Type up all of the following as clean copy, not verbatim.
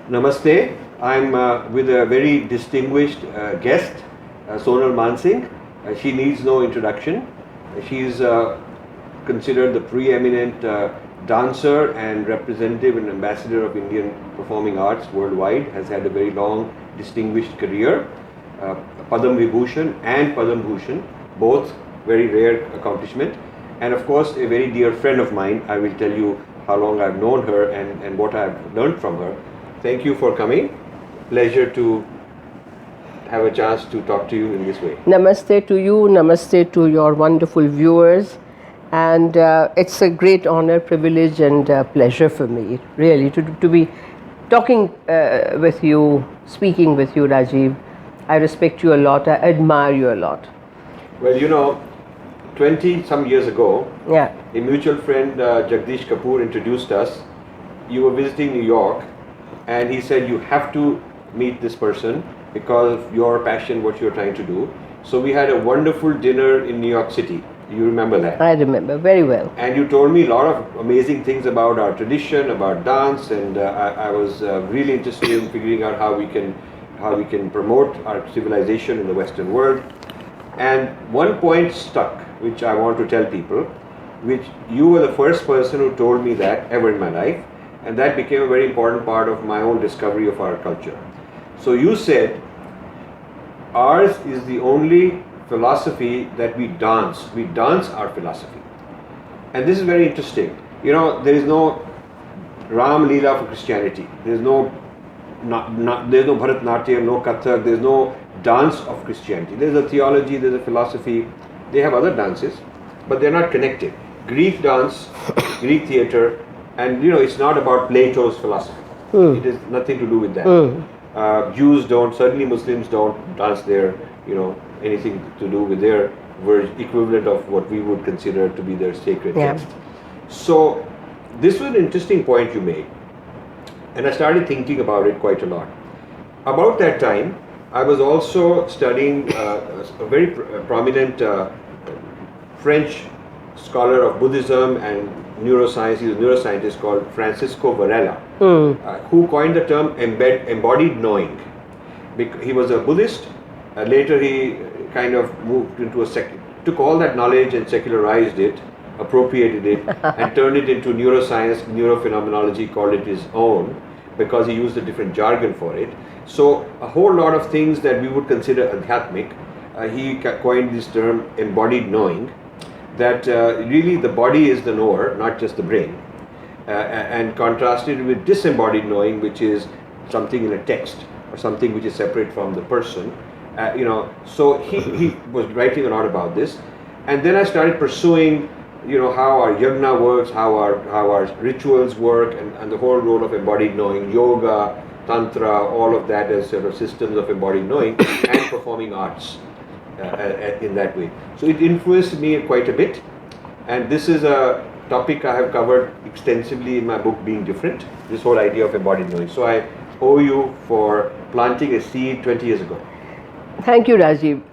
Namaste. I'm with a very distinguished guest, Sonal Mansingh. She needs no introduction. She's considered the preeminent dancer and representative and ambassador of Indian performing arts worldwide, has had a very long, distinguished career. Padma Vibhushan and Padma Bhushan, both very rare accomplishment. And of course, a very dear friend of mine. I will tell you how long I've known her and what I've learned from her. Thank you for coming. Pleasure to have a chance to talk to you in this way. Namaste to you, namaste to your wonderful viewers. And it's a great honor, privilege and pleasure for me, really, to be talking with you, speaking with you, Rajiv. I respect you a lot, I admire you a lot. Well, you know, 20 some years ago, Yeah. a mutual friend, Jagdish Kapoor, introduced us. You were visiting New York, and he said, you have to meet this person because of your passion, what you're trying to do. So we had a wonderful dinner in New York City. You remember that? I remember very well. And you told me a lot of amazing things about our tradition, about dance, and I was really interested in figuring out how we can promote our civilization in the Western world. And one point stuck, which I want to tell people, which you were the first person who told me that ever in my life, and that became a very important part of my own discovery of our culture. So you said, ours is the only philosophy that we dance. We dance our philosophy. And this is very interesting. You know, there is no Ram Leela for Christianity. There's no Bharatnatyam, no Kathak, there's no dance of Christianity. There's a theology, there's a philosophy. They have other dances, but they're not connected. Greek dance, Greek theatre, and you know, it's not about Plato's philosophy. It has nothing to do with that. Jews don't, certainly Muslims don't dance their, you know, anything to do with their equivalent of what we would consider to be their sacred text. So this was an interesting point you made, and I started thinking about it quite a lot. About that time, I was also studying a very prominent French scholar of Buddhism and neuroscience. He's a neuroscientist called Francisco Varela, who coined the term embodied knowing. He was a Buddhist. Later he kind of moved into took all that knowledge and secularized it, appropriated it, and turned it into neuroscience, neurophenomenology, called it his own, because he used a different jargon for it. So a whole lot of things that we would consider adhyatmic, he coined this term embodied knowing, that really the body is the knower, not just the brain, and contrasted with disembodied knowing, which is something in a text or something which is separate from the person. You know, so he was writing a lot about this, and then I started pursuing, you know, how our yagna works, how our rituals work, and the whole role of embodied knowing, yoga, tantra, all of that as sort of systems of embodied knowing, and performing arts in that way. So it influenced me quite a bit, and this is a topic I have covered extensively in my book, Being Different, this whole idea of embodied knowing. So I owe you for planting a seed 20 years ago. Thank you, Rajiv.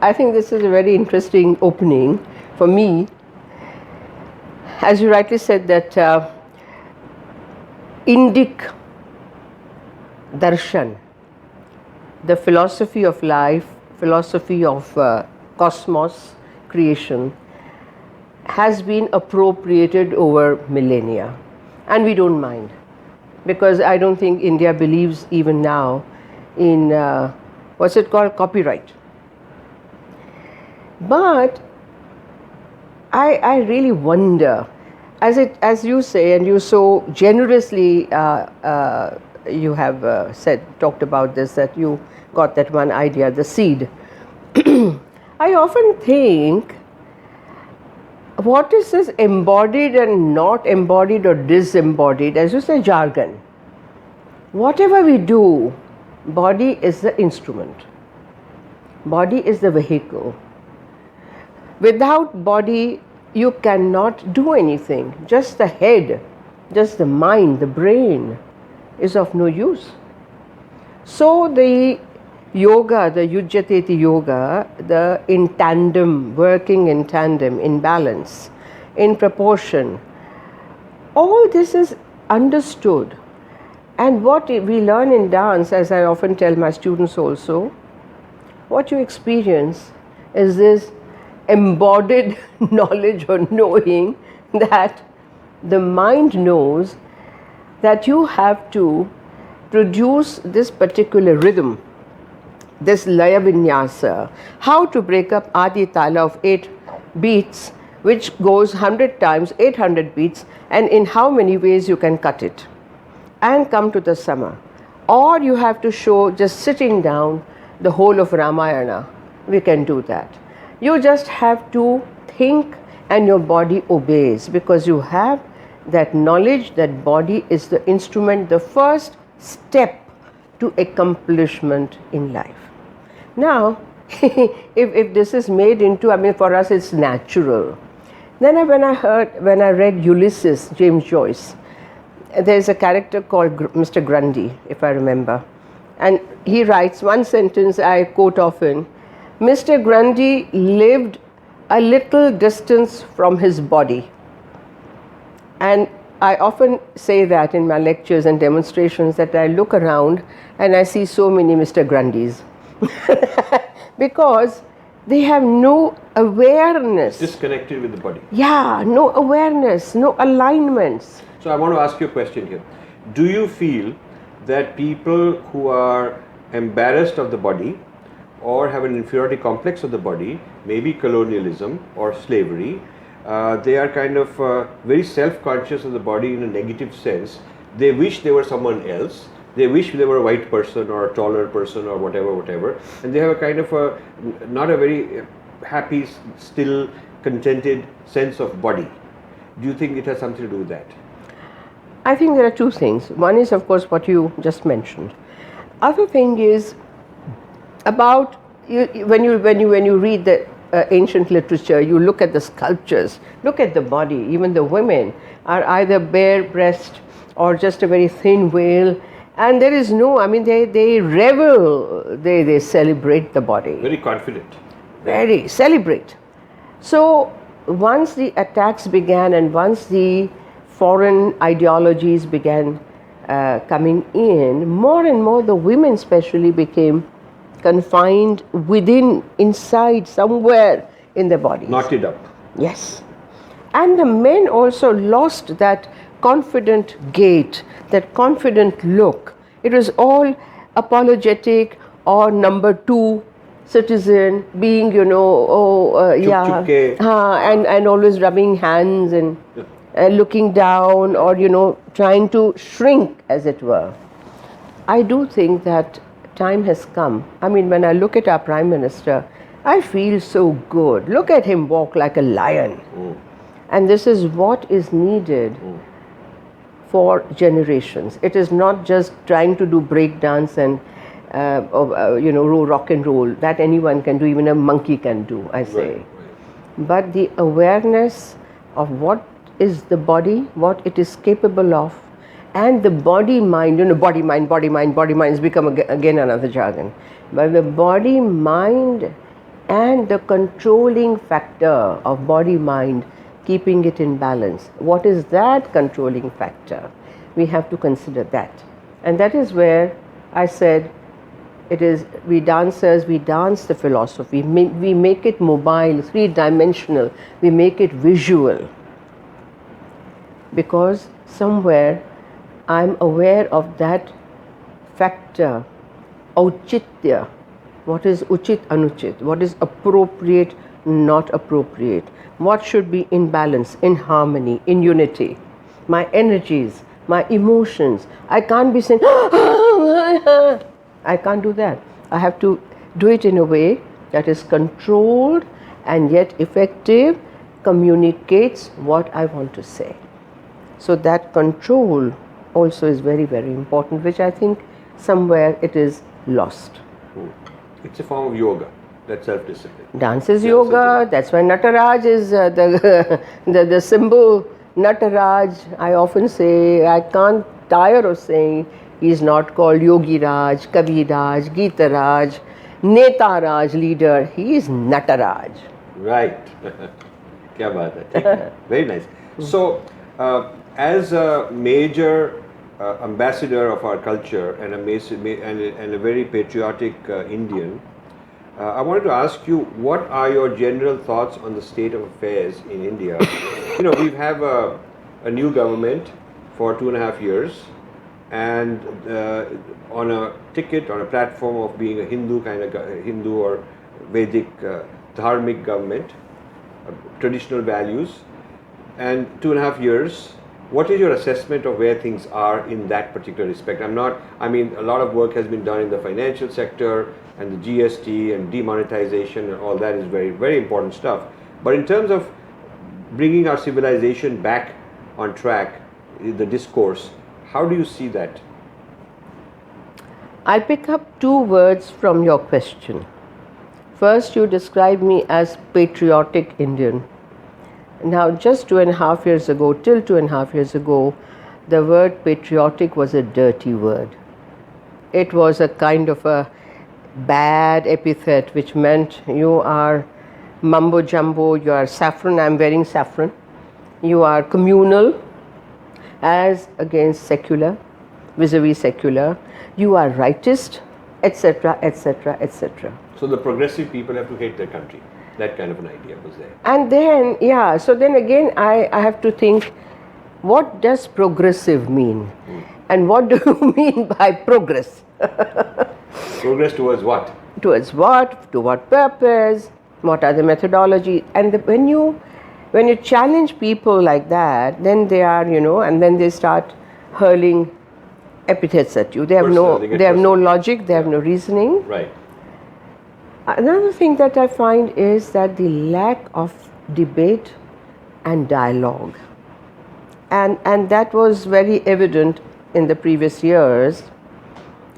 I think this is a very interesting opening for me. As you rightly said, that Indic darshan, the philosophy of life, philosophy of cosmos, creation, has been appropriated over millennia. And we don't mind, because I don't think India believes even now in what's it called, copyright. But I really wonder, as you say, and you so generously you have talked about this, that you got that one idea, the seed. I often think, what is this embodied and not embodied or disembodied, as you say, jargon? Whatever we do, body is the instrument, body is the vehicle. Without body, you cannot do anything. Just the head, just the mind, the brain is of no use. So the yoga, the yujyateti yoga, the in tandem, working in tandem, in balance, in proportion, all this is understood And what we learn in dance, as I often tell my students also, what you experience is this embodied knowledge or knowing that the mind knows that you have to produce this particular rhythm, this laya vinyasa, how to break up adi tala of 8 beats, which goes 100 times, 800 beats, and in how many ways you can cut it and come to the sama. Or you have to show just sitting down the whole of Ramayana. We can do that. You just have to think and your body obeys, because you have that knowledge that body is the instrument, the first step to accomplishment in life. Now, if this is made into, I mean, for us it's natural. Then when I read Ulysses, James Joyce, there's a character called Mr. Grundy, if I remember. And he writes one sentence I quote often: Mr. Grundy lived a little distance from his body. And I often say that in my lectures and demonstrations, that I look around and I see so many Mr. Grundys. Because they have no awareness. Disconnected with the body. Yeah, no awareness, no alignments. So I want to ask you a question here. Do you feel that people who are embarrassed of the body or have an inferiority complex of the body, maybe colonialism or slavery, they are kind of very self-conscious of the body in a negative sense. They wish they were someone else. They wish they were a white person or a taller person or whatever, and they have a kind of a not a very happy, still contented sense of body. Do you think it has something to do with that? I think there are two things. One is, of course, what you just mentioned. Other thing is about when you read the ancient literature, you look at the sculptures, look at the body. Even the women are either bare breast or just a very thin veil. And there is no, I mean, they revel, they celebrate the body. Very confident. Very, celebrate. So once the attacks began and once the foreign ideologies began coming in, more and more the women especially became confined within, inside, somewhere in their bodies. Knotted up. Yes. And the men also lost that confident gait, that confident look. It was all apologetic or number two citizen, being, and always rubbing hands and looking down, or trying to shrink, as it were. I do think that time has come. I mean, when I look at our Prime Minister, I feel so good. Look at him walk like a lion. And this is what is needed for generations. It is not just trying to do break dance and rock and roll. That anyone can do, even a monkey can do, I say. Right. But the awareness of what is the body, what it is capable of, and the body-mind, body-mind has become again another jargon. But the body-mind and the controlling factor of body-mind, keeping it in balance. What is that controlling factor? We have to consider that. And that is where I said, it is, we dancers, we dance the philosophy, we make it mobile, three-dimensional, we make it visual. Because somewhere I'm aware of that factor, auchitya. What is uchit, anuchit? What is appropriate, not appropriate? What should be in balance, in harmony, in unity? My energies, my emotions. I can't be saying, I can't do that. I have to do it in a way that is controlled and yet effective, communicates what I want to say. So that control also is very, very important, which I think somewhere it is lost. It's a form of yoga, that self-discipline. Dance is yoga. That's why Nataraj is the symbol. Nataraj, I often say, I can't tire of saying, he's not called Yogi Raj, Kavi Raj, Geeta Raj, Neta Raj, leader. He is Nataraj. Right. Kya baat hai. Very nice. So, as a major ambassador of our culture and a very patriotic Indian, I wanted to ask you, what are your general thoughts on the state of affairs in India? You know, we have a new government for 2.5 years, and on a ticket, on a platform of being a Hindu Hindu or Vedic dharmic government, traditional values, and 2.5 years. What is your assessment of where things are in that particular respect? I mean, a lot of work has been done in the financial sector, and the GST and demonetization and all that is very, very important stuff. But in terms of bringing our civilization back on track, the discourse, how do you see that? I'll pick up two words from your question. First, you described me as patriotic Indian. Now, just 2.5 years ago, till 2.5 years ago, the word patriotic was a dirty word. It was a kind of a bad epithet which meant you are mumbo jumbo, you are saffron, I'm wearing saffron, you are communal as against secular, vis-a-vis secular, you are rightist, etc., etc., etc. So the progressive people have to hate their country. That kind of an idea was there. And then, yeah, so then again I have to think, what does progressive mean? And what do you mean by progress? Progress towards what? Towards what? To what purpose? What are the methodology? And when you challenge people like that, then they are, and then they start hurling epithets at you. They have no logic, they have no reasoning. Right. Another thing that I find is that the lack of debate and dialogue. And that was very evident in the previous years,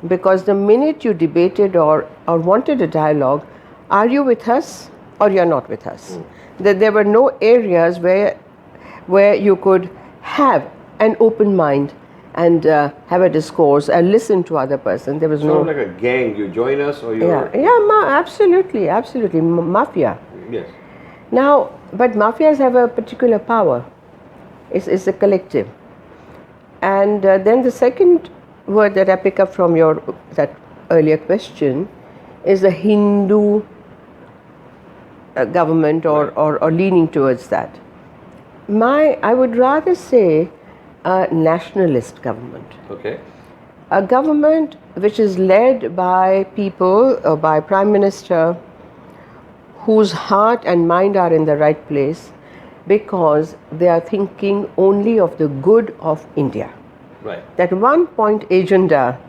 because the minute you debated or wanted a dialogue, are you with us or you're not with us? That there were no areas where you could have an open mind and have a discourse and listen to other person. There was no like a gang. You join us or you absolutely, mafia. Yes. Now, but mafias have a particular power. It's a collective. And then the second word that I pick up from that earlier question is the Hindu government or leaning towards that. I would rather say a nationalist government. Okay. A government which is led by people or by Prime Minister whose heart and mind are in the right place, because they are thinking only of the good of India. Right. That one point agenda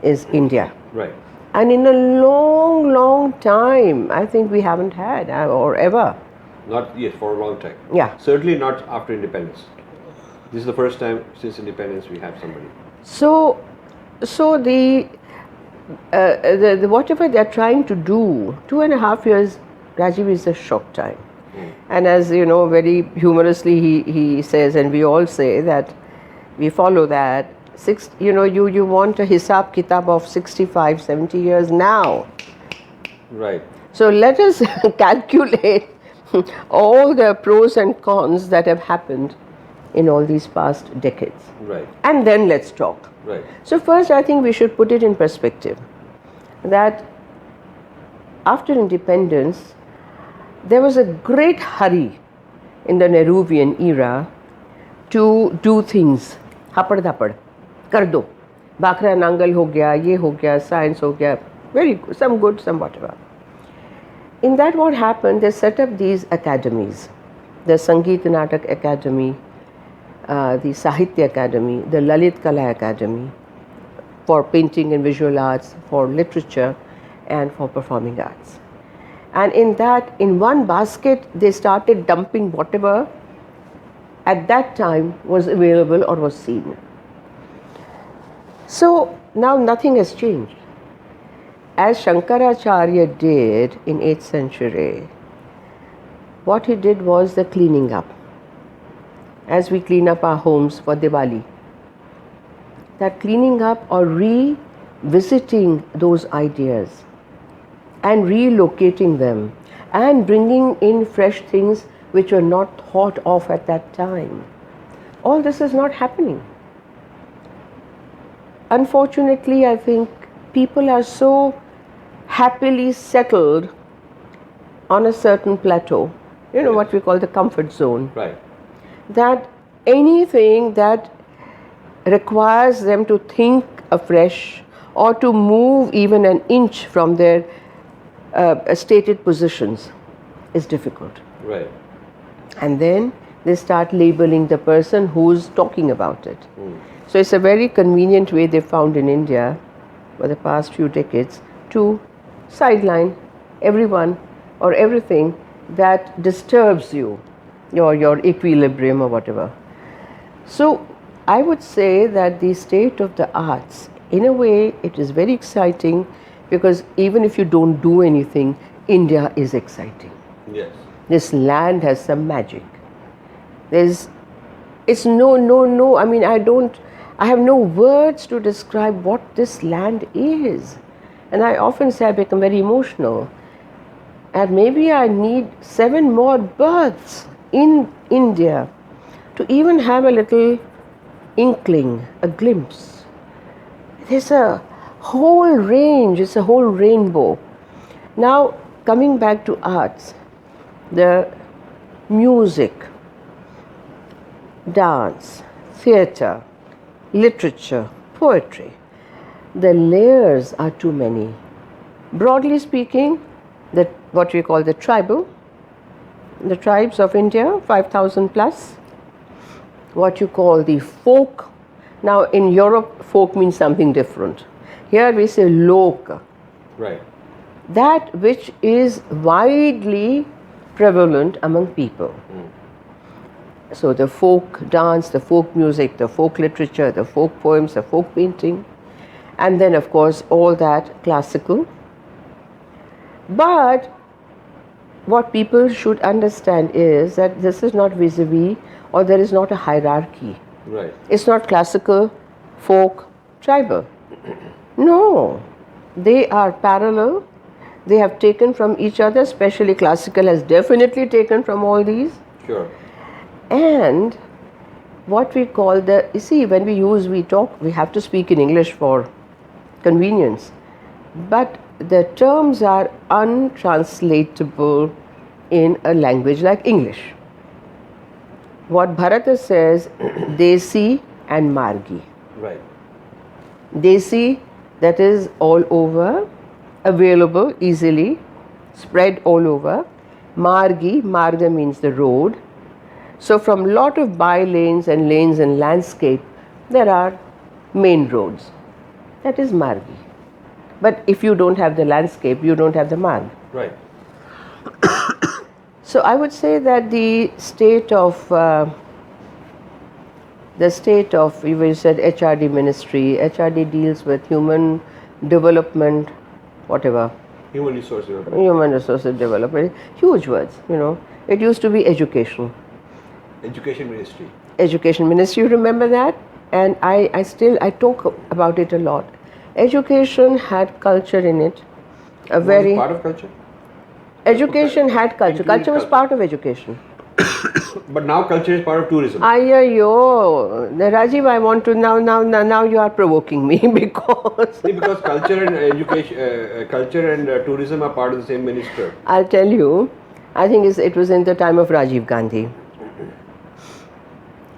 is India. Right. And in a long, long time, I think we haven't had, or ever. Not yet, for a long time. Yeah. Certainly not after independence. This is the first time since independence we have somebody. So the whatever they're trying to do, 2.5 years, Rajiv, is a short time. And as you know, very humorously he says, and we all say that we follow that, you want a hisab kitab of 65, 70 years now. Right. So let us calculate all the pros and cons that have happened in all these past decades. Right. And then let's talk. Right. So first, I think we should put it in perspective that after independence, there was a great hurry in the Nehruvian era to do things. Hapad dhapad, kar do. Bakra nangal ho gaya, ye ho gaya, science ho gaya, very good, some good, some whatever. In that, what happened, they set up these academies. The Sangeet Natak Academy, the Sahitya Academy, the Lalit Kala Academy, for painting and visual arts, for literature and for performing arts. And in one basket, they started dumping whatever at that time was available or was seen. So now nothing has changed. As Shankaracharya did in 8th century, what he did was the cleaning up. As we clean up our homes for Diwali, that cleaning up or revisiting those ideas and relocating them and bringing in fresh things which were not thought of at that time. All this is not happening. unfortunately, I think people are so happily settled on a certain plateau, what we call the comfort zone, Right. that anything that requires them to think afresh or to move even an inch from their stated positions is difficult. Right. And then they start labeling the person who's talking about it. So it's a very convenient way they found in India for the past few decades to sideline everyone or everything that disturbs you, your equilibrium or whatever. So I would say that the state of the arts, in a way, it is very exciting, because even if you don't do anything, India is exciting. Yes. This land has some magic. It's no. I mean, I have no words to describe what this land is. And I often say I become very emotional. And maybe I need 7 more births in India to even have a little inkling, a glimpse. There's a whole range, it's a whole rainbow. Now, coming back to arts, the music, dance, theatre, literature, poetry, the layers are too many. Broadly speaking, what we call the tribes of India, 5,000 plus. What you call the folk. Now in Europe, folk means something different. Here we say lok. Right. That which is widely prevalent among people. So the folk dance, the folk music, the folk literature, the folk poems, the folk painting, and then of course all that classical. But what people should understand is that this is not vis-a-vis, or there is not a hierarchy. Right. It's not classical, folk, tribal. No, they are parallel. They have taken from each other, especially classical has definitely taken from all these. Sure. And what we call when we talk, we have to speak in English for convenience. But the terms are untranslatable in a language like English. What Bharata says, Desi and Margi. Right. Desi, that is all over, available easily, spread all over. Margi, Marga means the road. So from lot of by lanes and landscape, there are main roads. That is Margi. But if you don't have the landscape, you don't have the marg. Right. So I would say that the state of you said HRD ministry. HRD deals with human development, whatever. Human resource development. Human resources development. Huge words, It used to be education. Education ministry. Education ministry, you remember that? And I talk about it a lot. Education had culture in it. Was it part of culture? Education had culture. Including Culture was part of education. But now culture is part of tourism. Rajiv, I want to now you are provoking me because Because culture and education, culture and tourism are part of the same minister. I'll tell you, I think it was in the time of Rajiv Gandhi.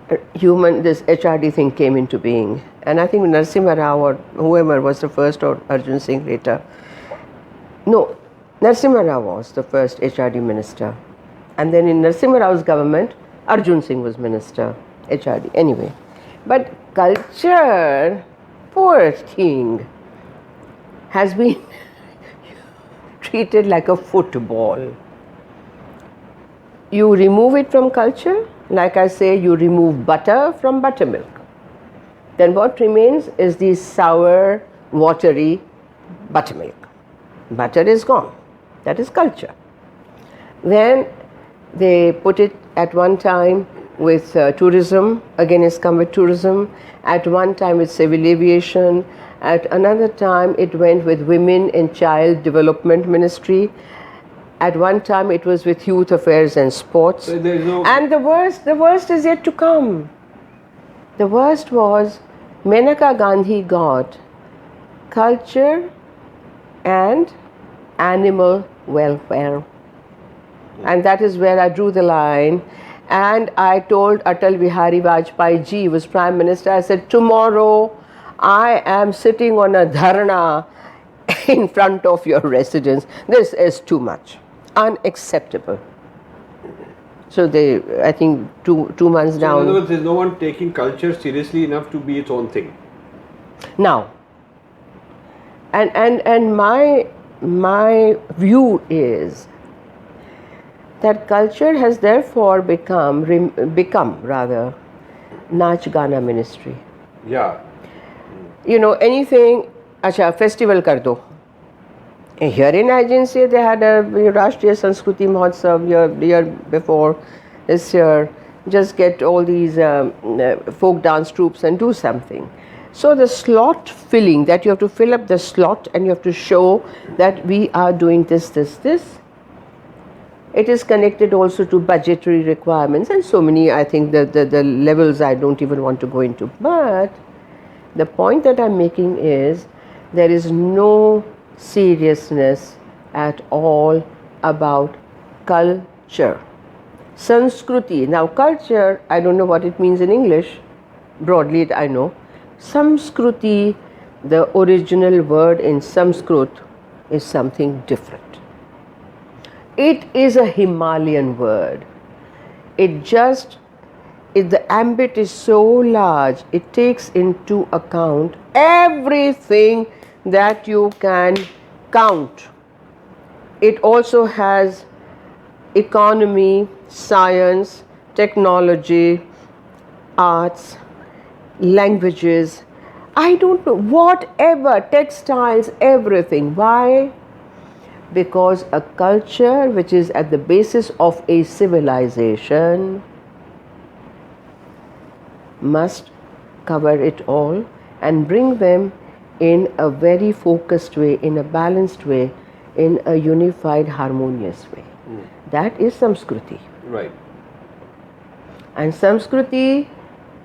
This HRD thing came into being, and I think Narasimha Rao or whoever was the first, or Arjun Singh later. No, Narasimha Rao was the first HRD minister, and then in Narasimha Rao's government, Arjun Singh was minister, HRD. Anyway, but culture, poor thing, has been treated like a football. You remove it from culture, like I say, you remove butter from buttermilk. Then what remains is the sour, watery buttermilk. Butter is gone. That is culture. Then they put it at one time with tourism, again it's come with tourism, at one time with civil aviation, at another time it went with women and child development ministry, at one time it was with youth affairs and sports. So there is no... And the worst is yet to come. The worst was Menaka Gandhi got culture and animal welfare. And that is where I drew the line. And I told Atal Bihari Vajpayee ji, who was Prime Minister, I said, tomorrow I am sitting on a dharna in front of your residence. This is too much. Unacceptable. So they, I think, two months So down. in other words, there's no one taking culture seriously enough to be its own thing. Now, and my view is that culture has therefore become rather Naach Gana ministry. Yeah. You know, anything, acha, festival kar do. Here in agency they had a Rashtriya Sanskriti Mahotsav year before, this year. Just get all these folk dance troupes and do something. So the slot filling, that you have to fill up the slot and you have to show that we are doing this. It is connected also to budgetary requirements and so many, I think the levels I don't even want to go into. But the point that I'm making is there is no seriousness at all about culture. Sanskruti. Now culture, I don't know what it means in English. Broadly I know. Samskruti, the original word in Sanskrit, is something different. It is a Himalayan word. The ambit is so large, it takes into account everything that you can count. It also has economy, science, technology, arts, languages, I don't know, whatever, textiles, everything. Why? Because a culture which is at the basis of a civilization must cover it all and bring them in a very focused way, in a balanced way, in a unified, harmonious way. That is Samskruti. Right. And Samskruti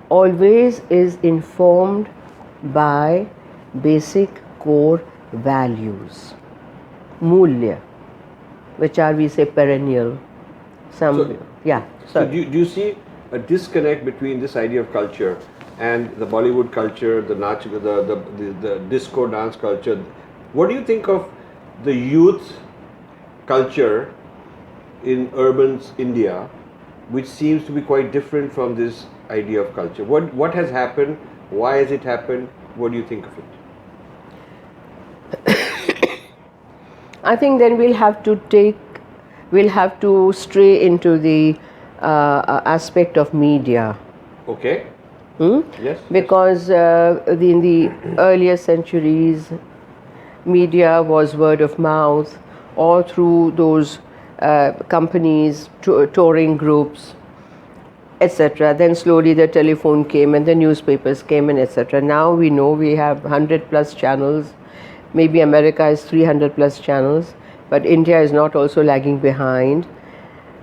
always is informed by basic core values, mulya, which are, we say, perennial. So do you see a disconnect between this idea of culture and the Bollywood culture, the disco dance culture? What do you think of the youth culture in urban India, which seems to be quite different from this idea of culture? What has happened? Why has it happened? What do you think of it? I think then we'll have to stray into the aspect of media. Okay. Yes. Because in the earlier centuries, media was word of mouth, all through those companies, touring groups, etc. Then slowly the telephone came and the newspapers came and etc. Now we know we have 100 plus channels. Maybe America has 300 plus channels, but India is not also lagging behind.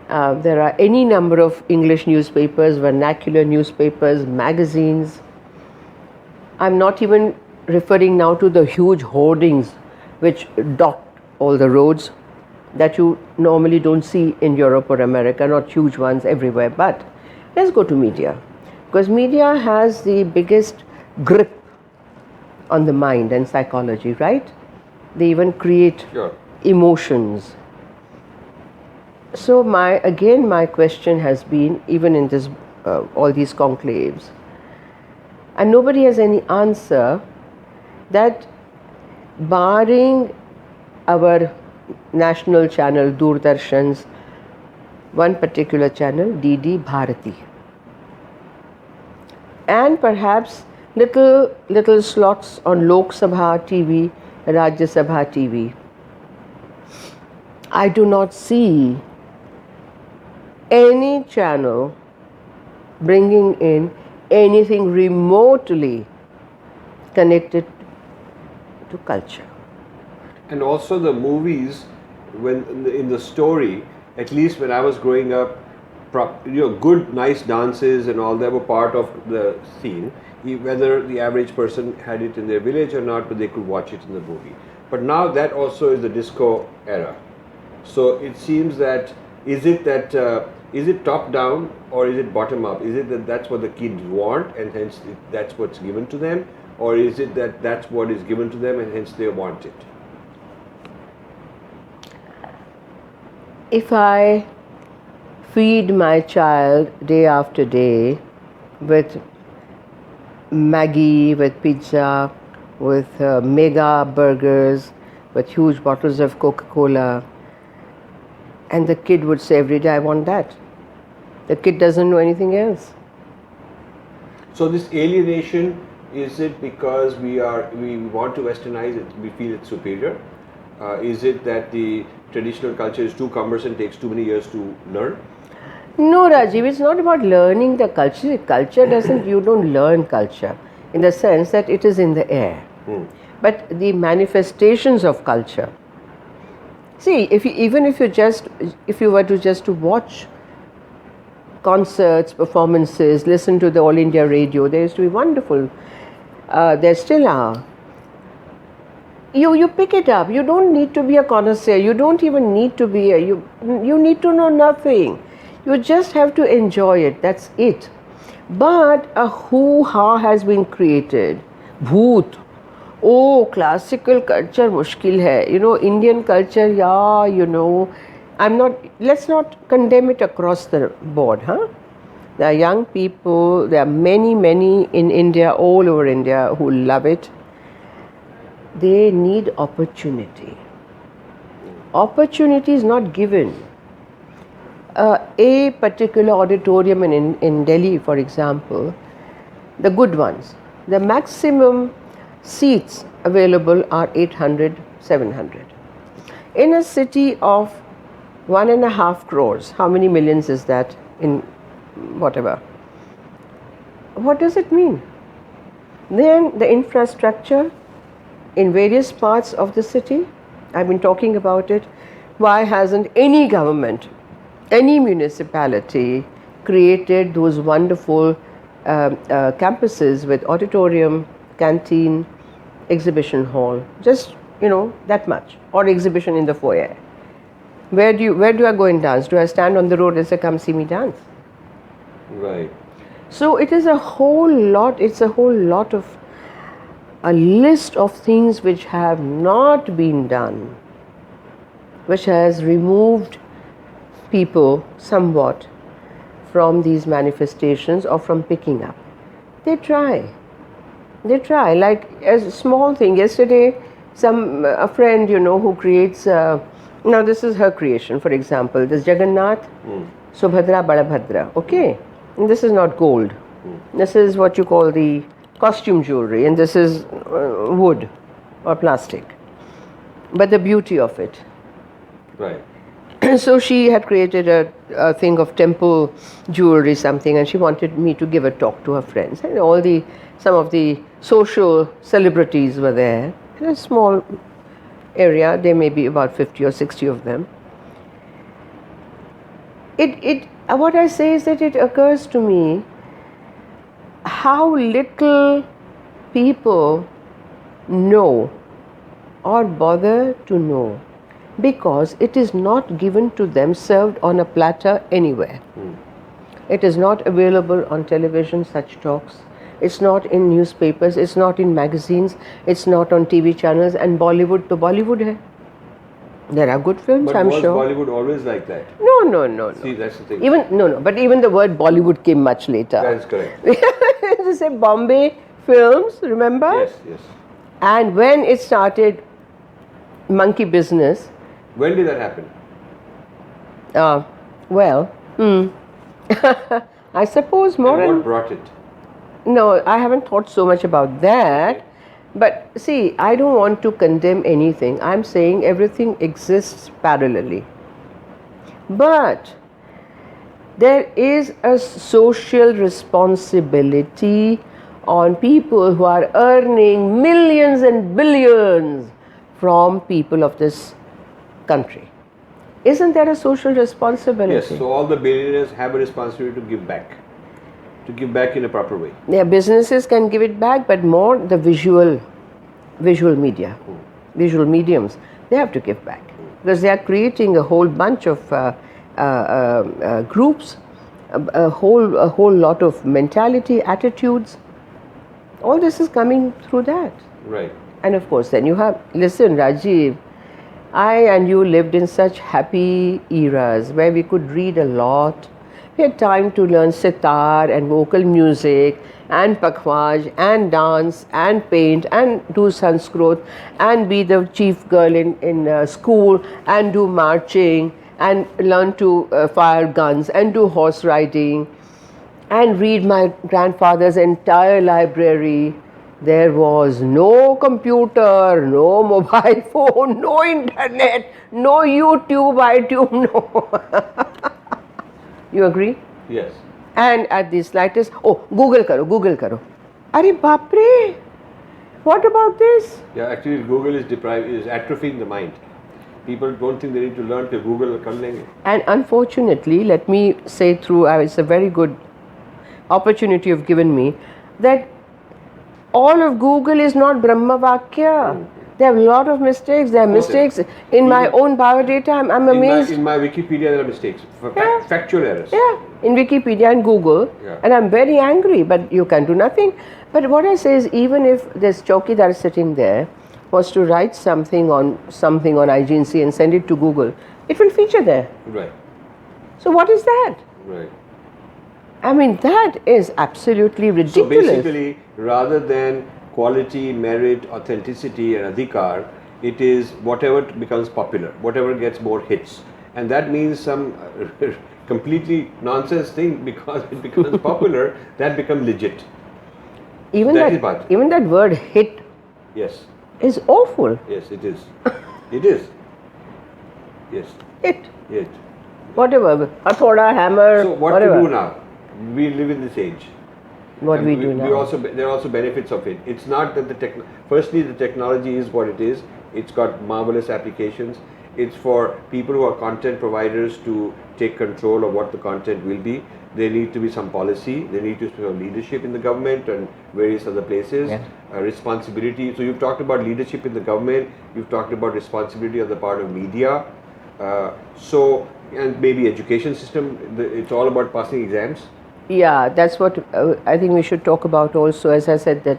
There are any number of English newspapers, vernacular newspapers, magazines. I'm not even referring now to the huge hoardings which dot all the roads that you normally don't see in Europe or America, not huge ones everywhere. But let's go to media, because media has the biggest grip on the mind and psychology, right? They even create emotions. So my question has been, even in this all these conclaves, and nobody has any answer, that barring our national channel Doordarshan's one particular channel, DD Bharati, and perhaps little slots on Lok Sabha TV, Rajya Sabha TV, I do not see any channel bringing in anything remotely connected to culture. And also the movies, when in the story, at least when I was growing up, good, nice dances and all that were part of the scene, whether the average person had it in their village or not, but they could watch it in the movie. But now that also is the disco era. So it seems that is it top down or is it bottom up? Is it that that's what the kids want and hence that's what's given to them, or is it that that's what is given to them and hence they want it? If I feed my child day after day with Maggie, with pizza, with mega burgers, with huge bottles of Coca-Cola, and the kid would say every day, I want that. The kid doesn't know anything else. So this alienation, is it because we want to westernize it, we feel it's superior? Is it that the traditional culture is too cumbersome, takes too many years to learn? No, Rajiv, it's not about learning the culture. Culture doesn't, you don't learn culture in the sense that it is in the air. But the manifestations of culture. See, if you were to just to watch concerts, performances, listen to the All India radio, they used to be wonderful. There still are. You pick it up. You don't need to be a connoisseur. You don't even need to be you need to know nothing. You just have to enjoy it. That's it. But a hoo-ha has been created. Bhoot. Oh, classical culture mushkil hai. Indian culture, yeah, let's not condemn it across the board, huh? There are young people, there are many in India, all over India, who love it. They need opportunity. Opportunity is not given. A particular auditorium in Delhi, for example, the good ones, the maximum seats available are 800, 700. In a city of 1.5 crores, how many millions is that in whatever? What does it mean? Then the infrastructure in various parts of the city, I've been talking about it. Why hasn't any government, any municipality created those wonderful campuses with auditorium, canteen, exhibition hall, just that much, or exhibition in the foyer? Where do I go and dance? Do I stand on the road and say, come see me dance? Right. So it is a whole lot, of a list of things which have not been done, which has removed people somewhat from these manifestations or from picking up. They try, like as a small thing. Yesterday, a friend, who creates, now this is her creation, for example, this Jagannath, Subhadra, Balabhadra, okay? And this is not gold. This is what you call the costume jewelry, and this is wood or plastic. But the beauty of it. Right. So she had created a thing of temple jewelry, something, and she wanted me to give a talk to her friends. And some of the social celebrities were there in a small area. There may be about 50 or 60 of them. What I say is that it occurs to me how little people know or bother to know, because it is not given to them, served on a platter anywhere. It is not available on television, such talks. It's not in newspapers, it's not in magazines, it's not on TV channels, and Bollywood to Bollywood hai. There are good films, But I'm was sure. Bollywood always like that? No. See, that's the thing. But even the word Bollywood came much later. That is correct. To say Bombay films, remember? Yes. And when it started monkey business. When did that happen? I suppose more. And what brought it? No, I haven't thought so much about that. Okay. But see, I don't want to condemn anything. I'm saying everything exists parallelly. But there is a social responsibility on people who are earning millions and billions from people of this country. Isn't that a social responsibility? Yes, so all the billionaires have a responsibility to give back in a proper way. Yeah, businesses can give it back, but more the visual media, visual mediums, they have to give back because they are creating a whole bunch of groups, a whole lot of mentality, attitudes. All this is coming through that. Right. And of course, then you have, listen, Rajiv, I and you lived in such happy eras where we could read a lot. We had time to learn sitar and vocal music and pakhwaj and dance and paint and do Sanskrit and be the chief girl in school and do marching and learn to fire guns and do horse riding and read my grandfather's entire library. There was no computer, no mobile phone, no internet, no YouTube, iTunes, no. You agree? Yes. And at the slightest, Google karo. Arey baapre, what about this? Yeah, actually Google is atrophying the mind. People don't think they need to learn to Google kar lenge. And unfortunately, let me say it's a very good opportunity you've given me, that all of Google is not Brahma Vakya. There are a lot of mistakes. There are mistakes in my own biodata. I'm amazed. In my Wikipedia, there are mistakes. Factual errors. Yeah, in Wikipedia and Google. Yeah. And I'm very angry, but you can do nothing. But what I say is, even if this chowkidar sitting there was to write something on IGNC and send it to Google, it will feature there. Right. So what is that? Right. I mean, that is absolutely ridiculous. So basically, rather than quality, merit, authenticity and adhikar, it is whatever becomes popular, whatever gets more hits. And that means some completely nonsense thing, because it becomes popular, that becomes legit. Even that word hit, yes, is awful. Yes, it is. It is. Yes. Hit. Yes. Whatever. Hathoda, hammer, So what whatever. to do now? We live in this age. What And we do now. there are also benefits of it. It's not that firstly, the technology is what it is. It's got marvelous applications. It's for people who are content providers to take control of what the content will be. There need to be some policy. There need to be some leadership in the government and various other places. Yeah. Responsibility. So you've talked about leadership in the government. You've talked about responsibility on the part of media. And maybe education system. It's all about passing exams. Yeah, that's what I think we should talk about also. As I said, that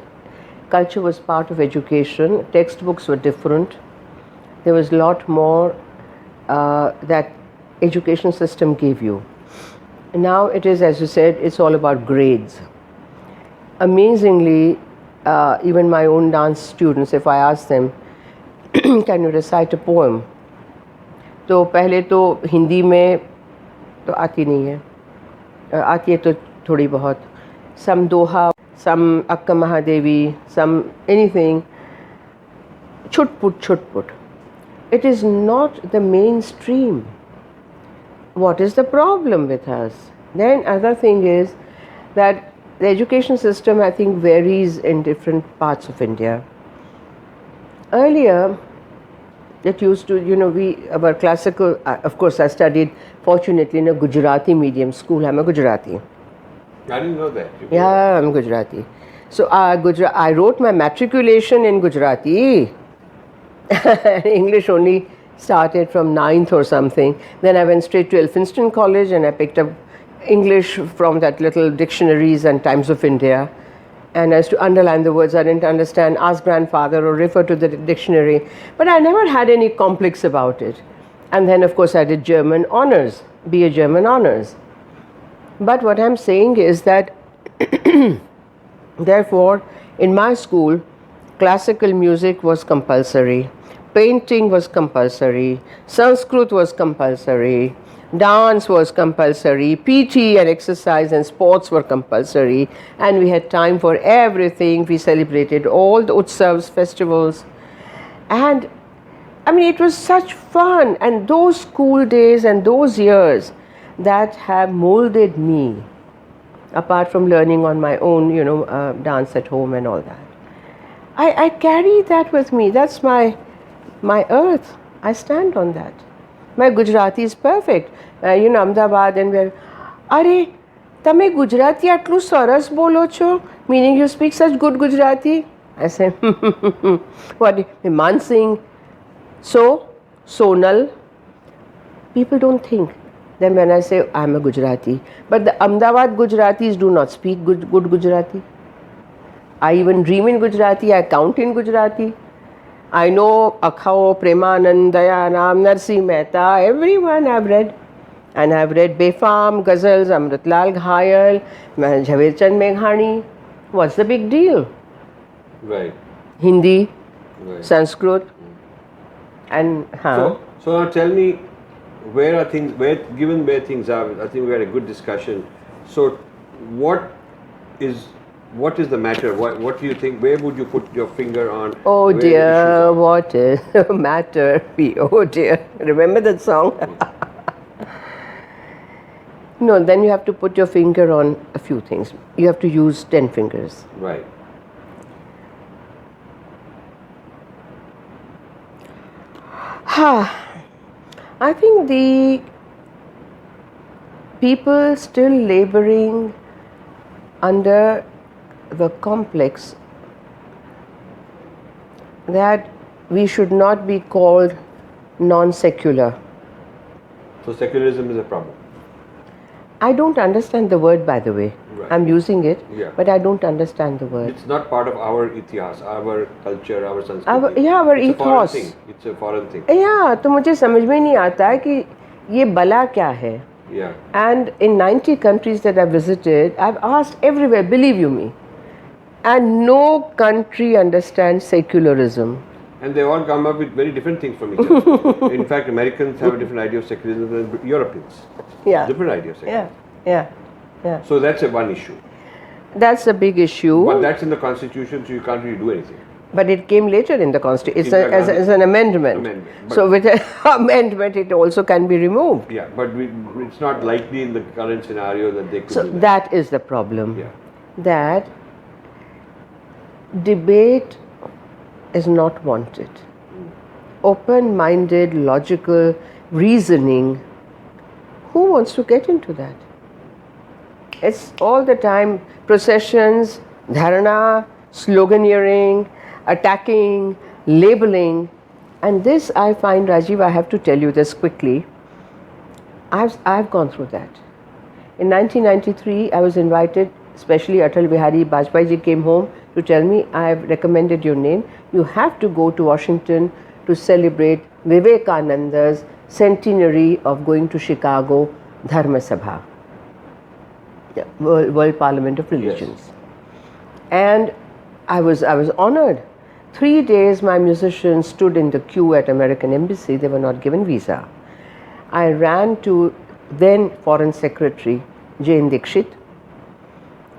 culture was part of education. Textbooks were different. There was a lot more that education system gave you. Now it is, as you said, it's all about grades. Amazingly, even my own dance students, if I ask them, can you recite a poem? तो पहले तो हिंदी में तो आती नहीं है, आती है तो थोड़ी बहुत, some doha, some Akka Mahadevi, some anything, chut-put. It is not the mainstream. What is the problem with us? Then other thing is that the education system, I think, varies in different parts of India. Earlier, it used to, our classical, of course I studied fortunately in a Gujarati medium school. I'm a Gujarati. I didn't know that. Yeah, I'm Gujarati. So I wrote my matriculation in Gujarati. English only started from 9th or something. Then I went straight to Elphinstone College and I picked up English from that little dictionaries and Times of India. And I used to underline the words I didn't understand, ask grandfather or refer to the dictionary. But I never had any complex about it. And then of course I did German honors, BA German honors. But what I'm saying is that therefore in my school, classical music was compulsory, painting was compulsory, Sanskrit was compulsory, dance was compulsory, PT and exercise and sports were compulsory, and we had time for everything. We celebrated all the utsavs, festivals, and I mean it was such fun. And those school days and those years that have molded me, apart from learning on my own, dance at home and all that. I carry that with me. That's my earth. I stand on that. My Gujarati is perfect. Ahmedabad and we're, Are, તમે ગુજરાતી આટલું સરસ બોલો છો? Meaning you speak such good Gujarati? I say, what? Mansingh. So, Sonal. People don't think. Then when I say I'm a Gujarati, but the Ahmedabad Gujaratis do not speak good Gujarati. I even dream in Gujarati. I count in Gujarati. I know Akhao, Premanand, Dayanam, Narsi Mehta, everyone I've read. And I've read Befam, Ghazals, Amritlal Ghayal, Jhaved Chand Meghani. What's the big deal? Right. Hindi, Right. Sanskrit, and So now tell me, where are things? Given where things are, I think we had a good discussion. So, what is the matter? What do you think? Where would you put your finger on? oh where the issues dear, are? what is the matter? Oh dear, remember that song? No, then you have to put your finger on a few things. You have to use 10 fingers. Right. I think the people still laboring under the complex that we should not be called non-secular. So secularism is a problem. I don't understand the word, by the way. Right. I'm using it, Yeah. but I don't understand the word. It's not part of our itihas, our culture, our sanskrit. our it's a foreign ethos. thing. It's a foreign thing. Yeah, तो मुझे समझ में नहीं आता है कि ये बला क्या है. Yeah. And in 90 countries that I've visited, I've asked everywhere, believe you me, and no country understands secularism. And they all come up with very different things from each other. In fact, Americans have a different idea of secularism than Europeans. Yeah. Different idea of secularism. Yeah. So that's one issue. That's a big issue. But that's in the constitution, so you can't really do anything. But it came later in the constitution. It's, In the as an amendment. Amendment. So with an amendment, it also can be removed. Yeah, but it's not likely in the current scenario that they could So do that. that is the problem. Yeah. That debate is not wanted. Open-minded, logical reasoning. Who wants to get into that? It's all the time processions, dharana, sloganeering, attacking, labeling. And this I find, Rajiv, I have to tell you this quickly. I've gone through that. In 1993, I was invited, especially Atal Bihari Vajpayee ji came home to tell me, I have recommended your name. You have to go to Washington to celebrate Vivekananda's centenary of going to Chicago Dharma Sabha, World Parliament of Religions. Yes. And I was honored. 3 days my musicians stood in the queue at American Embassy. They were not given visa. I ran to then Foreign Secretary Jane Dixit.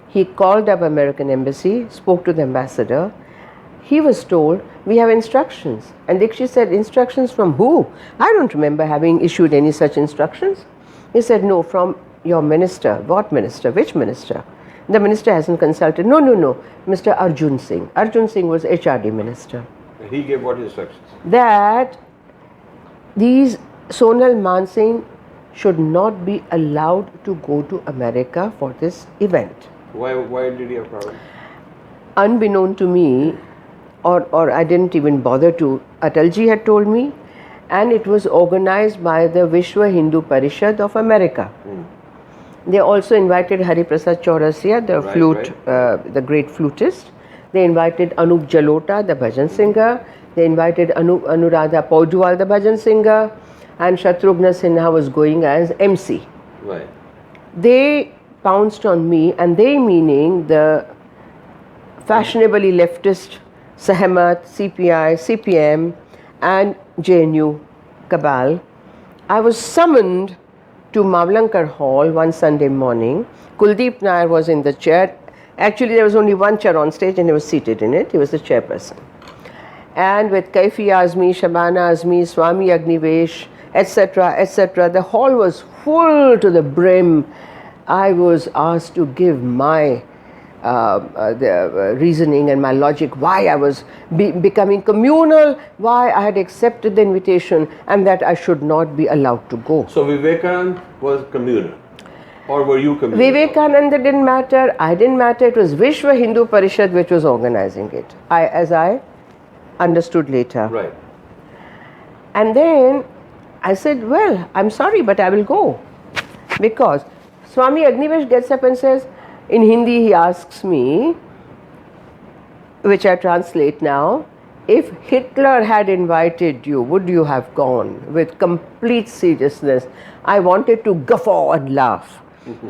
He called up American Embassy, spoke to the ambassador. He was told, we have instructions. And Dixit said, instructions from who? I don't remember having issued any such instructions. He said, no, from your minister. What minister? Which minister? The minister hasn't consulted. No. Mr. Arjun Singh. Arjun Singh was HRD minister. And he gave what instructions? That these Sonal Mansingh should not be allowed to go to America for this event. Why did he have a problem? Unbeknown to me, or I didn't even bother to, Atalji had told me, and it was organized by the Vishwa Hindu Parishad of America. They also invited Hari Prasad Chaurasia, the the great flutist. They invited Anup Jalota, the bhajan singer. They invited Anuradha Paudwal, the bhajan singer, and Shatrugna Sinha was going as MC. Right. They pounced on me, and they meaning the fashionably leftist Sehmat, CPI, CPM, and JNU cabal. I was summoned to Mavlankar Hall one Sunday morning. Kuldeep Nair was in the chair. Actually, there was only one chair on stage and he was seated in it. He was the chairperson. And with Kaifi Azmi, Shabana Azmi, Swami Agnivesh, etc., the hall was full to the brim. I was asked to give my the reasoning and my logic, why I was becoming communal, why I had accepted the invitation, and that I should not be allowed to go. So Vivekananda was communal, or were you communal? Vivekananda didn't matter, I didn't matter, it was Vishwa Hindu Parishad which was organizing it, as I understood later. Right. And then I said, well, I'm sorry, but I will go. Because Swami Agnivesh gets up and says, in Hindi he asks me, which I translate now, if Hitler had invited you, would you have gone? With complete seriousness. I wanted to guffaw and laugh.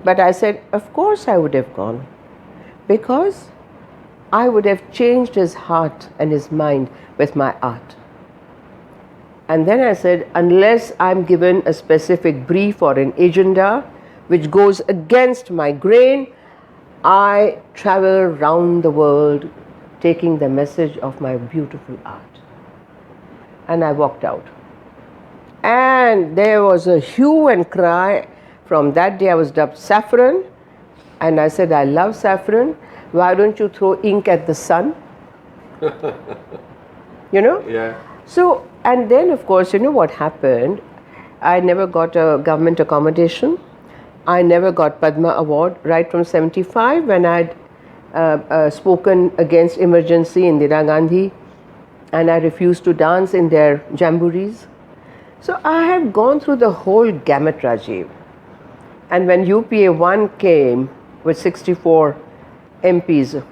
But I said, of course I would have gone. Because I would have changed his heart and his mind with my art. And then I said, unless I'm given a specific brief or an agenda which goes against my grain, I travel round the world taking the message of my beautiful art. And I walked out. And there was a hue and cry. From that day I was dubbed Saffron. And I said, I love saffron. Why don't you throw ink at the sun? You know? Yeah. So, and then of course, you know what happened? I never got a government accommodation. I never got Padma award right from 75 when I had spoken against emergency Indira Gandhi, and I refused to dance in their jamborees. So I have gone through the whole gamut, Rajiv. And when UPA 1 came with 64 MPs,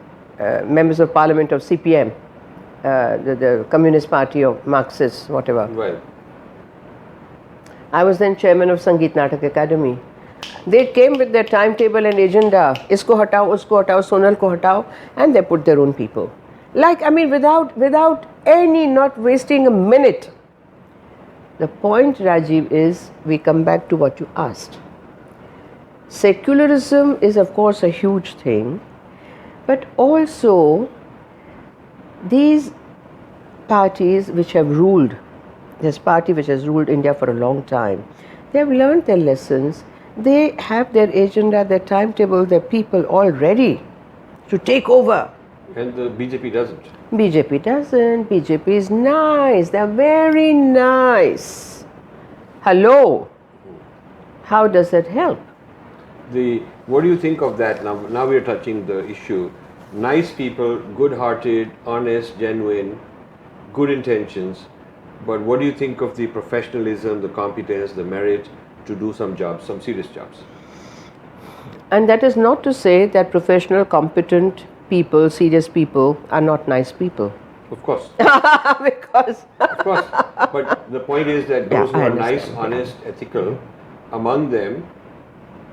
members of parliament of CPM, the Communist Party of Marxists, whatever. Right. I was then chairman of Sangeet Natak Academy. They came with their timetable and agenda. Isko hatao, usko hatao, Sonal ko hatao, and they put their own people. Like, I mean, without any, not wasting a minute. The point, Rajiv, is we come back to what you asked. Secularism is, of course, a huge thing, but also these parties which have ruled, this party which has ruled India for a long time, they have learned their lessons. They have their agenda, their timetable, their people all ready to take over. And the BJP doesn't. BJP doesn't. BJP is nice. They're very nice. Hello. How does that help? What do you think of that? Now we are touching the issue. Nice people, good-hearted, honest, genuine, good intentions. But what do you think of the professionalism, the competence, the merit to do some jobs, some serious jobs? And that is not to say that professional, competent people, serious people are not nice people. Of course. Because Of course. But the point is that those who are nice, honest, ethical, among them,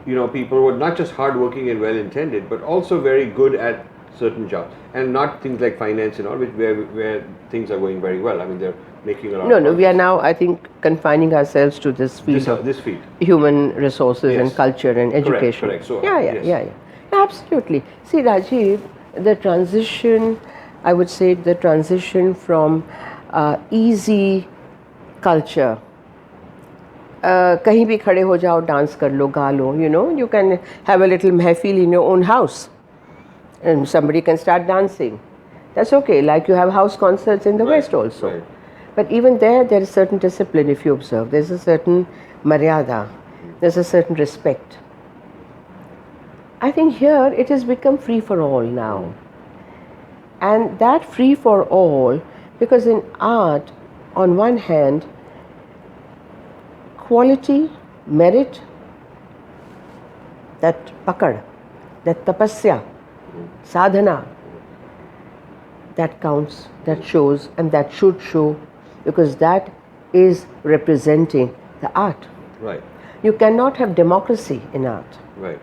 you know, people who are not just hardworking and well-intended, but also very good at certain jobs, and not things like finance and all, where things are going very well. I mean, they're making a lot. No, we are now, I think, confining ourselves to this field of this field, human resources and culture and education. Correct. So, Yeah. Absolutely. See, Rajiv, the transition, I would say, the transition from easy culture. कहीं भी खड़े हो जाओ, dance कर लो, गा लो, you know, you can have a little महफिल in your own house and somebody can start dancing. That's okay, like you have house concerts in the West also. Right. But even there is certain discipline if you observe. There's a certain maryada, there's a certain respect. I think here it has become free for all now. And that free for all, because in art, on one hand, quality, merit, that pakad, that tapasya, sadhana, that counts, that shows, and that should show, because that is representing the art. Right. You cannot have democracy in art. Right.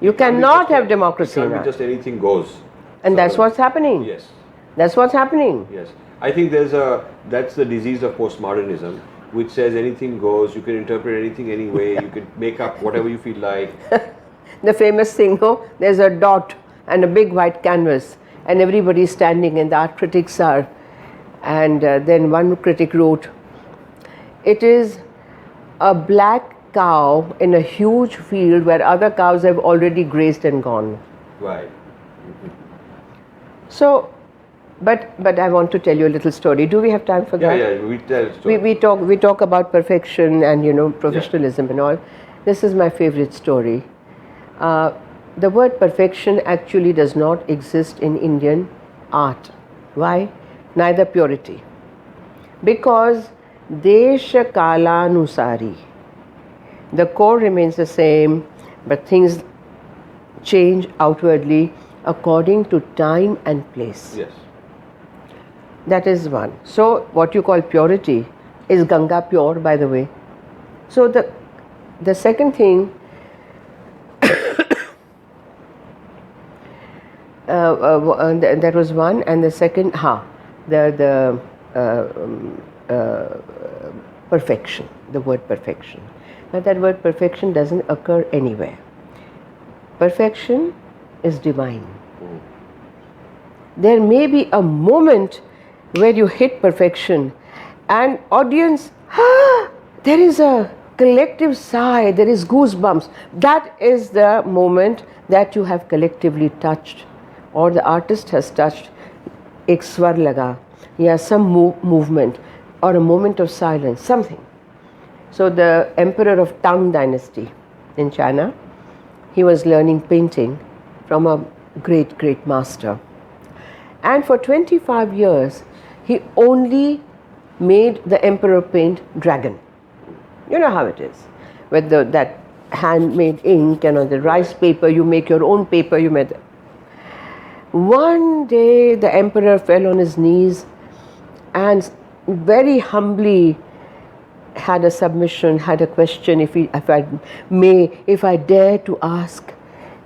You cannot have democracy in It can't art. be just anything goes. And that's what's happening. Yes. That's what's happening. Yes. I think that's the disease of postmodernism, which says anything goes, you can interpret anything any way, you can make up whatever you feel like. The famous thing, there's a dot and a big white canvas and everybody's standing and the art critics are, and then one critic wrote, it is a black cow in a huge field where other cows have already grazed and gone. Right. So, but I want to tell you a little story. Do we have time for that? Yeah, we tell story. We talk about perfection and professionalism and all. This is my favorite story. Uh, the word perfection actually does not exist in Indian art. Why? Neither purity. Because desha kala nusari. The core remains the same, but things change outwardly according to time and place. Yes. That is one. So what you call purity is Ganga pure, by the way. So the second thing, that was one, and the second, the perfection. The word perfection. Now that word perfection doesn't occur anywhere. Perfection is divine. There may be a moment where you hit perfection and audience, there is a collective sigh, there is goosebumps. That is the moment that you have collectively touched, or the artist has touched. Ek swar laga, yeah, some movement or a moment of silence, something. So the emperor of Tang dynasty in China, he was learning painting from a great master. And for 25 years, he only made the emperor paint dragon. You know how it is. With that handmade ink and on the rice paper, you make your own paper, you made. One day, the emperor fell on his knees and very humbly had a submission, had a question, if I dare to ask.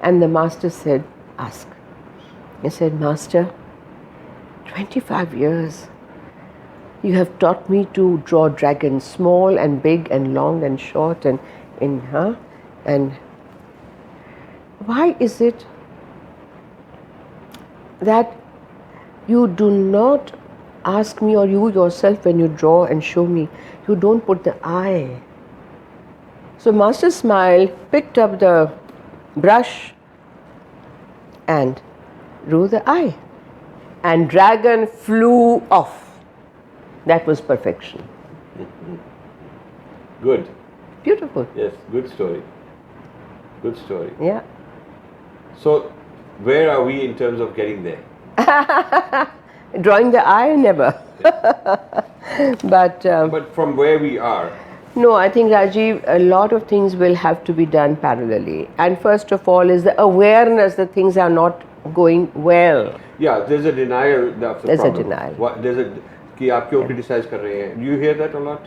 And the master said, ask. He said, Master, 25 years, you have taught me to draw dragons, small and big and long and short and why is it that you do not ask me, or you yourself when you draw and show me, you don't put the eye? So Master smiled, picked up the brush and drew the eye. And dragon flew off. That was perfection. Good. Beautiful. Yes, good story. Good story. Yeah. So, where are we in terms of getting there? Drawing the eye, never. But from where we are, no, I think, Rajiv, a lot of things will have to be done parallelly. And first of all is the awareness that things are not going well. Yeah, there's a denial of the There's problem. a denial. There's a कि आप क्यों criticize कर रहे हैं? Do you hear that a lot?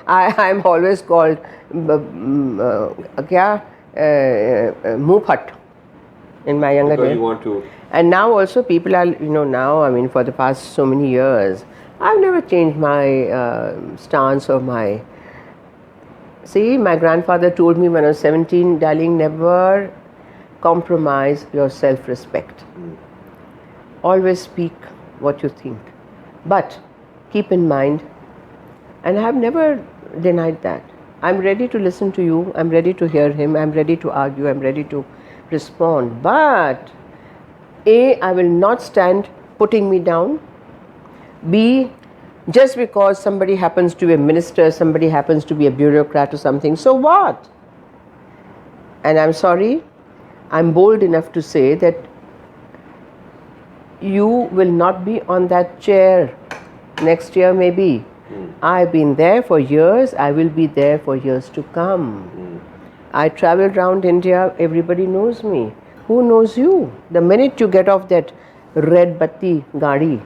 I'm always called मुंहफट in my younger Because days. you want to. And now also people are, now, I mean, for the past so many years, I've never changed my stance or my. See, my grandfather told me when I was 17, darling, never compromise your self-respect. Always speak what you think. But keep in mind, and I have never denied that, I'm ready to listen to you, I'm ready to hear him, I'm ready to argue, I'm ready to respond. But A, I will not stand putting me down. B, just because somebody happens to be a minister, somebody happens to be a bureaucrat or something, so what? And I'm sorry, I'm bold enough to say that you will not be on that chair next year maybe. I've been there for years, I will be there for years to come. I traveled around India, everybody knows me. Who knows you? The minute you get off that red batti gaadi,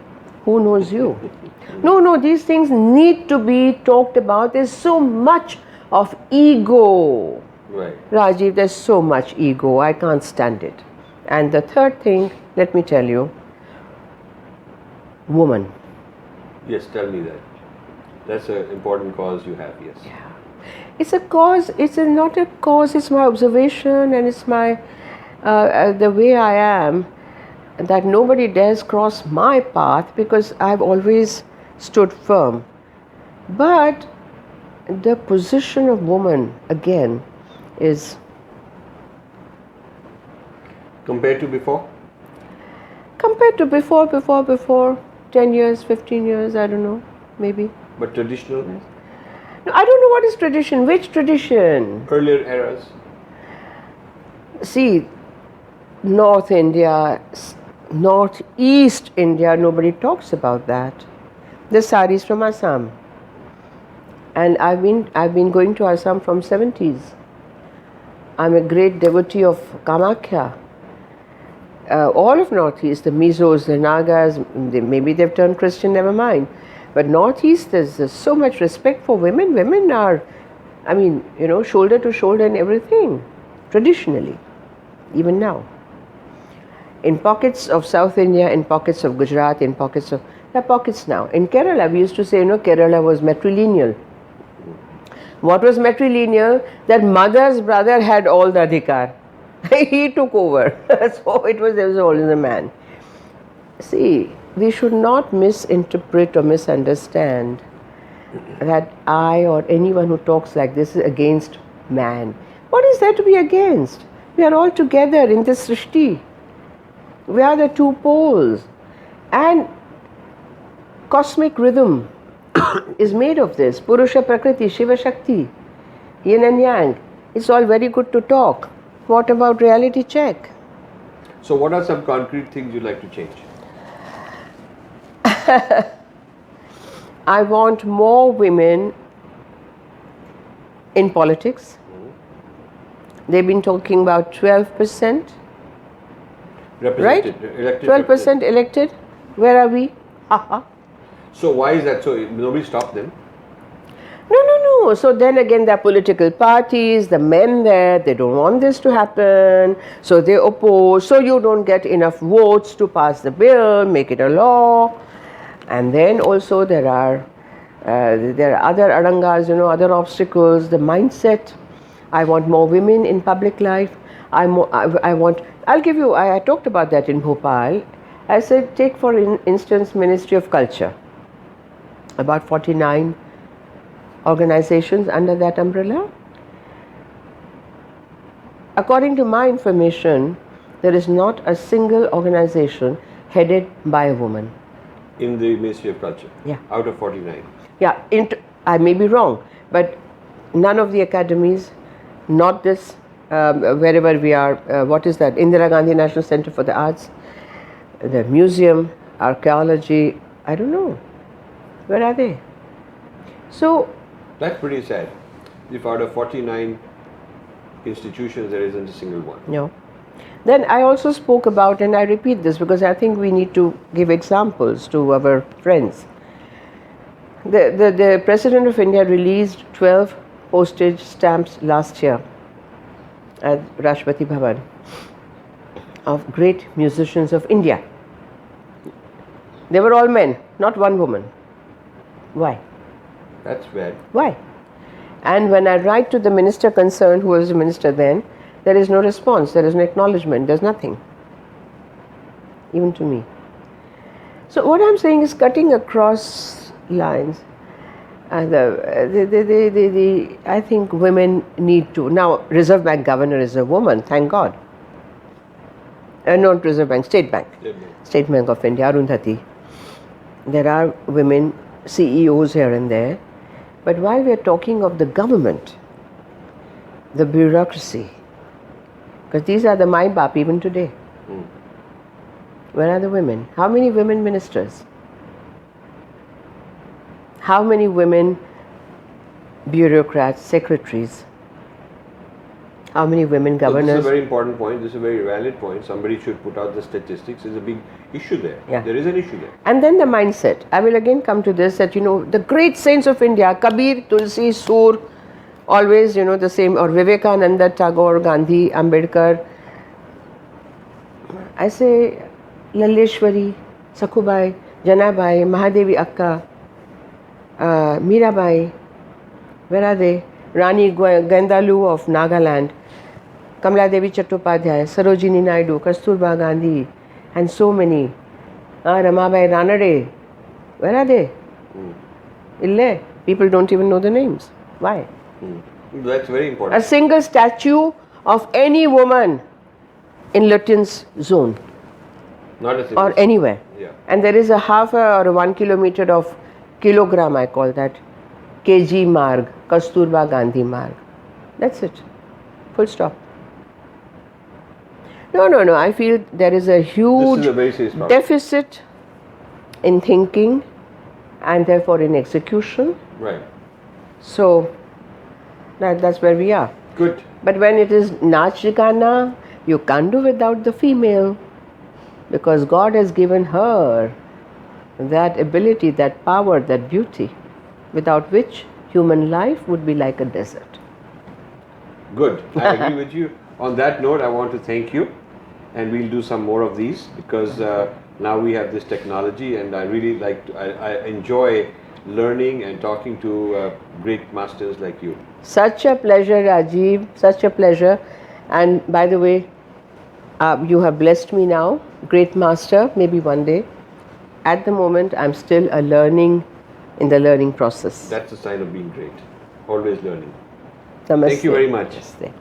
who knows you? No, these things need to be talked about. There's so much of ego. Right. Rajiv, there's so much ego. I can't stand it. And the third thing, let me tell you, woman. Yes, tell me that. That's an important cause you have, yes. Yeah. It's a cause, not a cause, it's my observation and it's my, the way I am, that nobody dares cross my path because I've always stood firm. But the position of woman, again, is Compared to before? Compared to before, 10 years, 15 years, I don't know, maybe. But traditional? No, I don't know what is tradition. Which tradition? Earlier eras? See, North India, Northeast India, nobody talks about that. The saris from Assam. And I've been going to Assam from 70s. I'm a great devotee of Kamakhya. All of Northeast, the Mizos, the Nagas, maybe they've turned Christian, never mind. But Northeast, there's so much respect for women. Women are, shoulder to shoulder in everything, traditionally, even now. In pockets of South India, in pockets of Gujarat, there are pockets now. In Kerala, we used to say, Kerala was matrilineal. What was matrilineal? That mother's brother had all the adhikar. He took over. So there was always a man. See, we should not misinterpret or misunderstand that I or anyone who talks like this is against man. What is there to be against? We are all together in this srishti. We are the two poles. And cosmic rhythm is made of this. Purusha Prakriti, Shiva Shakti, yin and yang. It's all very good to talk. What about reality check? So what are some concrete things you'd like to change? I want more women in politics. They've been talking about 12%. Right? 12% elected. Where are we? So why is that so? Nobody stopped them? No. So then again, there are political parties, the men there, they don't want this to happen. So they oppose. So you don't get enough votes to pass the bill, make it a law. And then also there are other arangas, other obstacles, the mindset. I want more women in public life. I talked about that in Bhopal. I said, take for instance Ministry of Culture. About 49 organizations under that umbrella. According to my information, there is not a single organization headed by a woman. In the Ministry of Culture? Yeah. Out of 49? Yeah, I may be wrong, but none of the academies, not this, wherever we are, what is that? Indira Gandhi National Center for the Arts, the museum, archaeology, I don't know. Where are they? So, that's pretty sad. If out of 49 institutions there isn't a single one. No. Then I also spoke about, and I repeat this because I think we need to give examples to our friends. The President of India released 12 postage stamps last year at Rashtrapati Bhavan of great musicians of India. They were all men, not one woman. Why? That's bad. Why? And when I write to the minister concerned, who was the minister then, there is no response, there is no acknowledgement, there's nothing. Even to me. So what I'm saying is cutting across lines. I think women need to. Now, Reserve Bank governor is a woman, thank God. Not Reserve Bank, State Bank. State Bank of India, Arundhati. There are women CEOs here and there. But while we are talking of the government, the bureaucracy, because these are the Mai Baap even today. Where are the women? How many women ministers? How many women bureaucrats, secretaries? How many women governors? So this is a very important point. This is a very valid point. Somebody should put out the statistics. There's a big issue there. Yeah. There is an issue there. And then the mindset. I will again come to this that, the great saints of India, Kabir, Tulsi, Sur, always, the same, or Vivekananda, Tagore, Gandhi, Ambedkar. I say Laleshwari, Sakhubai, Janabai, Mahadevi Akka, Mirabai, where are they? Rani Gandalu of Nagaland, Kamala Devi Chattopadhyay, Sarojini Naidu, Kasturba Gandhi, and so many. Ramabai Ranade, where are they? Ille. People don't even know the names. Why? That's very important. A single statue of any woman in Lutyens zone Not a or anywhere. Yeah. And there is a half or 1 kilometer of kilogram, I call that, kg marg, Kasturba Gandhi marg. That's it. Full stop. No. I feel there is a huge This is a very serious problem. deficit in thinking and therefore in execution. Right. So that's where we are. Good. But when it is Naatya-Katha, you can't do without the female, because God has given her that ability, that power, that beauty, without which human life would be like a desert. Good. I agree with you. On that note, I want to thank you, and we'll do some more of these because now we have this technology, and I really I enjoy learning and talking to great masters like you. Such a pleasure, Rajiv, such a pleasure. And by the way, you have blessed me now, great master, maybe one day. At the moment, I'm still in the learning process. That's a sign of being great. Always learning. Namaste. Thank you very much. Namaste.